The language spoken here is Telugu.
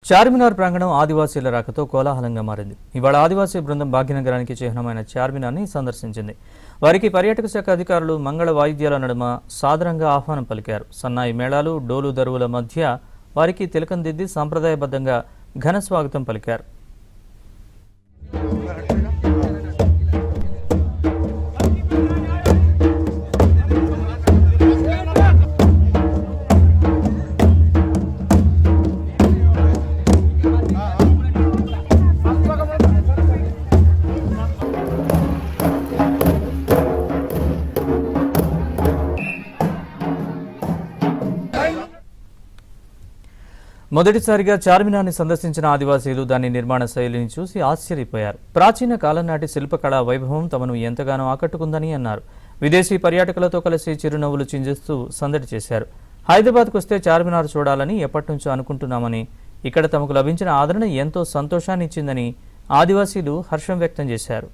చార్మినార్ ప్రాంగణం ఆదివాసీల రాకతో కోలాహలంగా మారింది. ఇవాళ ఆదివాసీ బృందం భాగ్యనగరానికి చిహ్నమైన చార్మినార్ని సందర్శించింది. వారికి పర్యాటక శాఖ అధికారులు మంగళ వాయిద్యాల నడుమ సాదరంగా ఆహ్వానం పలికారు. సన్నాయి మేళాలు, డోలు దరువుల మధ్య వారికి తిలకం దిద్ది సంప్రదాయబద్ధంగా ఘన స్వాగతం పలికారు. మొదటిసారిగా చార్మినార్ని సందర్శించిన ఆదివాసీలు దాని నిర్మాణ శైలిని చూసి ఆశ్చర్యపోయారు. ప్రాచీన కాలం నాటి శిల్పకళా వైభవం తమను ఎంతగానో ఆకట్టుకుందని అన్నారు. విదేశీ పర్యాటకులతో కలిసి చిరునవ్వులు చింజిస్తూ సందడి చేశారు. హైదరాబాద్కు వస్తే చార్మినార్ చూడాలని ఎప్పటినుంచో అనుకుంటున్నామని, ఇక్కడ తమకు లభించిన ఆదరణ ఎంతో సంతోషాన్ని ఇచ్చిందని ఆదివాసీలు హర్షం వ్యక్తం చేశారు.